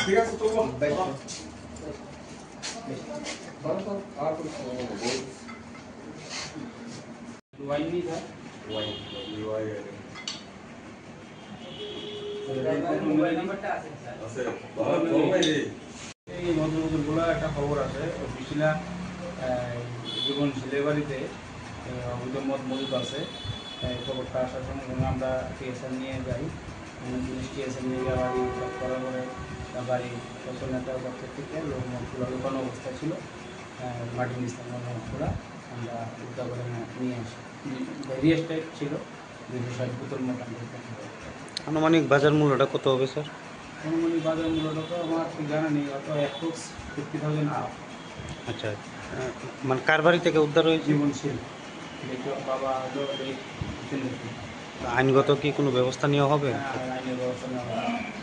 ঠিক আছে তো वाइन नहीं था মোবাইল নাম্বারটা আছে এই ভদ্রলোকগুলো একটা খবর আছে অফিসিলা জীবন ছেলেবাড়িতে অবৈধ মদ মজুদ আছে। খবরটা আসার সঙ্গে সঙ্গে আমরা টিএসএল নিয়ে যাই। পুলিশ টিএসএল নিয়ে গিয়ে বাড়ি করার পরে বাড়ি ফসল নেতার পক্ষ থেকে মদগুলো লুকানো অবস্থা ছিল। মাটির নিস্তার মদগুলো আমরা উদ্ধার করে নিয়ে আসি। ভেরিয়াস টাইপ ছিল 260 বোতল মোটামুটি। আনুমানিক বাজার মূল্যটা কত হবে স্যার? আনুমানিক বাজার মূল্যটা তো আমার ঠিক জানা নেই, অত অ্যাপ্রক্স 50,000 আপ। আচ্ছা, মানে কার বাড়ি থেকে উদ্ধার হয়েছে? জীবনশীল বাবা আইনগত কি কোনো ব্যবস্থা নেওয়া হবে? আইনের ব্যবস্থা নেওয়া হবে।